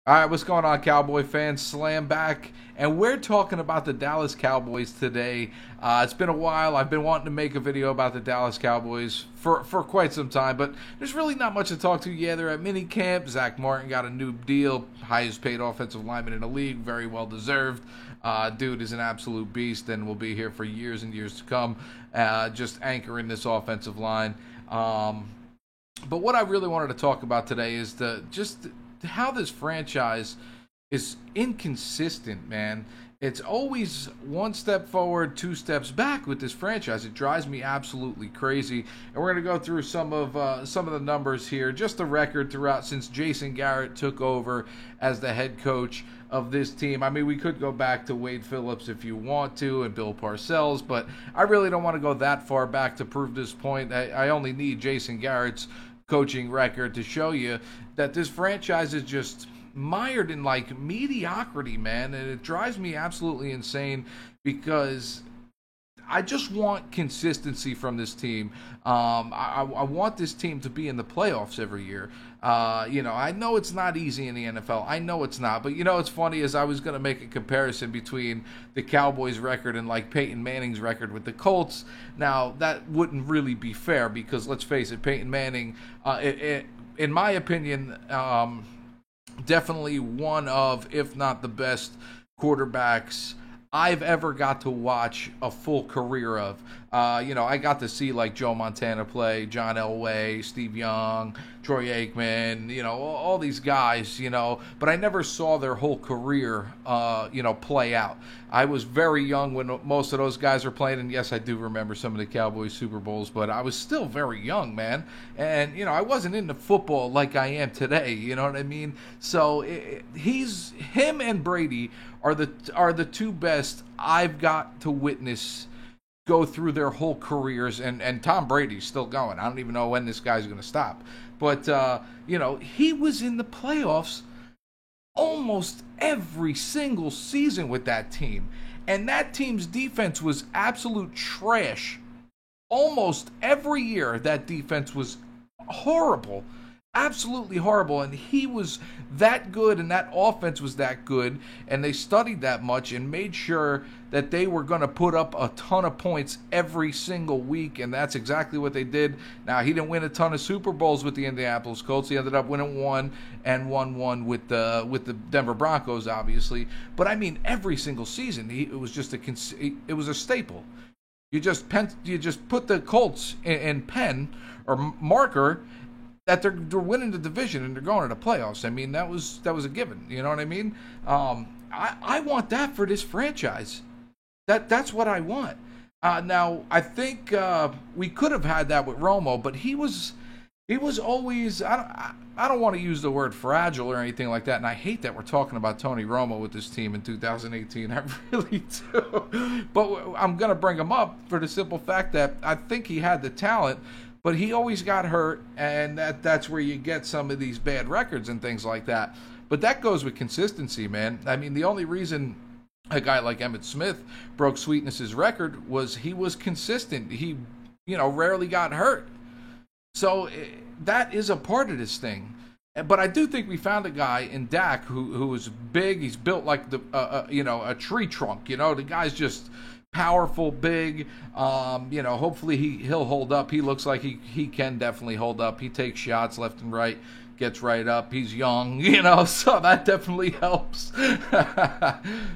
All right, what's going on, Cowboy fans? Slam back, and we're talking about the Dallas Cowboys today. It's been a while. I've been wanting to make a video about the Dallas Cowboys for quite some time, but there's really not much to talk to. Yeah, they're at minicamp. Zach Martin got a new deal, highest paid offensive lineman in the league, very well deserved. Dude is an absolute beast and will be here for years and years to come, just anchoring this offensive line. But what I really wanted to talk about today is how this franchise is inconsistent, man. It's always one step forward, two steps back with this franchise. It drives me absolutely crazy. And we're going to go through some of the numbers here, just the record throughout since Jason Garrett took over as the head coach of this team. I mean, we could go back to Wade Phillips if you want to, and Bill Parcells, but I really don't want to go that far back to prove this point. I only need Jason Garrett's coaching record to show you that this franchise is just mired in like mediocrity, man, and it drives me absolutely insane because I just want consistency from this team. I want this team to be in the playoffs every year. I know it's not easy in the NFL. I know it's not. But, it's funny is I was going to make a comparison between the Cowboys' record and, like, Peyton Manning's record with the Colts. Now, that wouldn't really be fair because, let's face it, Peyton Manning, in my opinion, definitely one of, if not the best quarterbacks I've ever got to watch a full career of. I got to see like Joe Montana play, John Elway, Steve Young, Troy Aikman, all these guys, but I never saw their whole career, play out. I was very young when most of those guys were playing, and yes, I do remember some of the Cowboys Super Bowls, but I was still very young, man. And, I wasn't into football like I am today, you know what I mean? So him and Brady are the two best I've got to witness go through their whole careers, and Tom Brady's still going. I don't even know when this guy's going to stop. But, he was in the playoffs almost every single season with that team. And that team's defense was absolute trash. Almost every year, that defense was horrible. Absolutely horrible, and he was that good, and that offense was that good, and they studied that much and made sure that they were going to put up a ton of points every single week, and that's exactly what they did. Now, he didn't win a ton of Super Bowls with the Indianapolis Colts. He ended up winning one and won one with the Denver Broncos, obviously. But I mean, every single season, it was just it was a staple. You just put the Colts in pen or marker that they're winning the division and they're going to the playoffs. I mean, that was a given. You know what I mean? I want that for this franchise. That's what I want. Now, I think we could have had that with Romo, but he was always, I don't want to use the word fragile or anything like that, and I hate that we're talking about Tony Romo with this team in 2018. I really do. But I'm going to bring him up for the simple fact that I think he had the talent, but he always got hurt, and that's where you get some of these bad records and things like that. But that goes with consistency, man. I mean, the only reason a guy like Emmitt Smith broke Sweetness's record was he was consistent. He, rarely got hurt. So that is a part of this thing. But I do think we found a guy in Dak who is big. He's built like a tree trunk. The guy's just powerful, big. Hopefully he'll hold up. He looks like he can definitely hold up. He takes shots left and right, gets right up. He's young, so that definitely helps.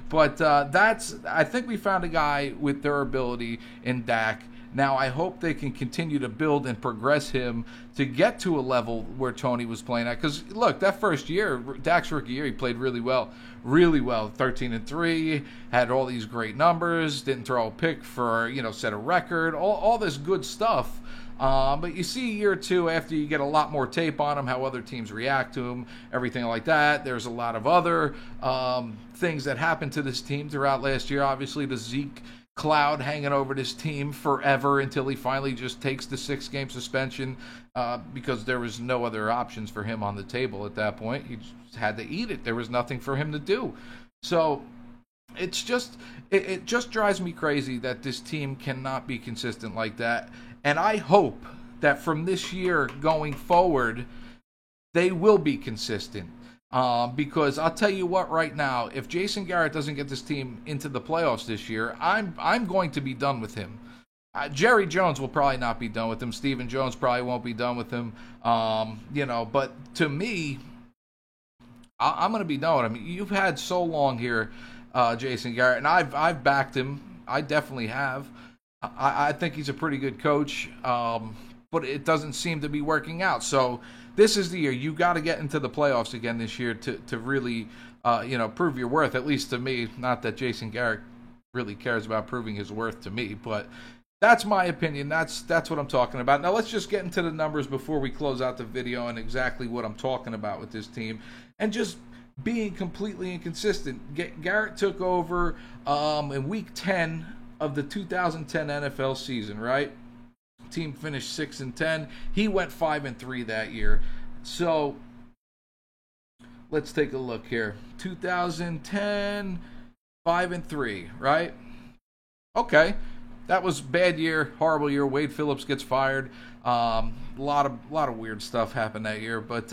But I think we found a guy with durability in Dak. Now, I hope they can continue to build and progress him to get to a level where Tony was playing at. Because, look, that first year, Dak's rookie year, he played really well. 13-3, had all these great numbers, didn't throw a pick for, set a record, all this good stuff. But you see year two, after you get a lot more tape on him, how other teams react to him, everything like that. There's a lot of other things that happened to this team throughout last year. Obviously, the Zeke cloud hanging over this team forever until he finally just takes the 6-game suspension because there was no other options for him on the table at that point. He just had to eat it. There was nothing for him to do. So it's just it just drives me crazy that this team cannot be consistent like that. And I hope that from this year going forward, they will be consistent. Because I'll tell you what, right now, if Jason Garrett doesn't get this team into the playoffs this year, I'm going to be done with him. Jerry Jones will probably not be done with him. Stephen Jones probably won't be done with him. But to me, I'm going to be done with him. You've had so long here, Jason Garrett, and I've backed him. I definitely have. I think he's a pretty good coach, but it doesn't seem to be working out. So this is the year. You got to get into the playoffs again this year to really, prove your worth, at least to me. Not that Jason Garrett really cares about proving his worth to me, but that's my opinion. That's what I'm talking about. Now let's just get into the numbers before we close out the video and exactly what I'm talking about with this team and just being completely inconsistent. Garrett took over in week 10 of the 2010 NFL season, right? Team finished 6-10. He went 5-3 that year. So let's take a look here. 2010, 5-3, right? Okay. That was a bad year, horrible year. Wade Phillips gets fired. A lot of weird stuff happened that year. But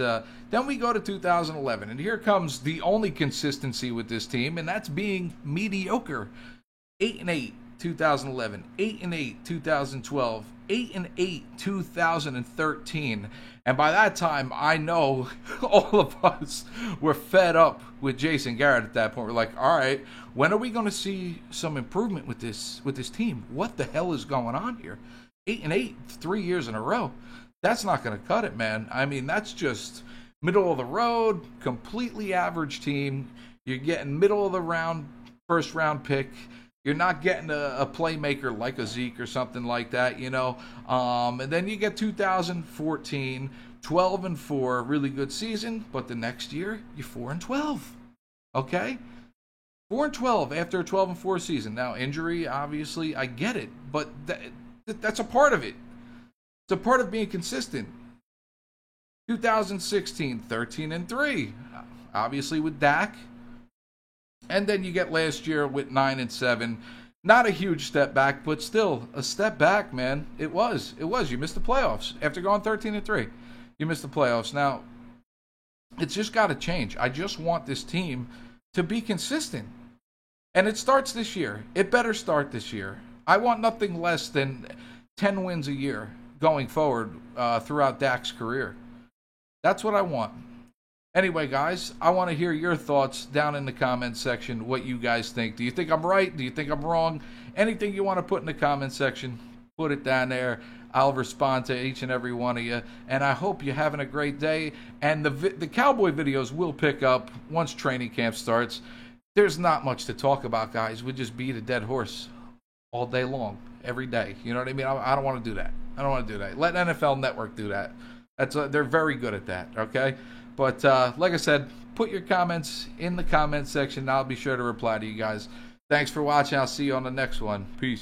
then we go to 2011, and here comes the only consistency with this team, and that's being mediocre. 8-8, 2011. 8-8, 2012. 8-8, 2013. And by that time, I know all of us were fed up with Jason Garrett at that point. We're like, all right, when are we going to see some improvement with this team? What the hell is going on here? 8-8, 3 years in a row. That's not going to cut it, man. I mean, that's just middle of the road, completely average team. You're getting middle of the round, first round pick. You're not getting a playmaker like a Zeke or something like that, And then you get 2014, 12-4, really good season. But the next year, you're 4-12. Okay? 4-12 after a 12-4 season. Now, injury, obviously, I get it. But that's a part of it. It's a part of being consistent. 2016, 13-3. Obviously with Dak. And then you get last year with 9-7. Not a huge step back, but still a step back, man. It was. You missed the playoffs. After going 13-3, you missed the playoffs. Now, it's just got to change. I just want this team to be consistent. And it starts this year. It better start this year. I want nothing less than 10 wins a year going forward throughout Dak's career. That's what I want. Anyway, guys, I want to hear your thoughts down in the comments section, what you guys think. Do you think I'm right? Do you think I'm wrong? Anything you want to put in the comment section, put it down there. I'll respond to each and every one of you. And I hope you're having a great day. And the Cowboy videos will pick up once training camp starts. There's not much to talk about, guys. We just beat a dead horse all day long, every day. You know what I mean? I don't want to do that. I don't want to do that. Let NFL Network do that. They're very good at that, okay? But like I said, put your comments in the comments section. I'll be sure to reply to you guys. Thanks for watching. I'll see you on the next one. Peace.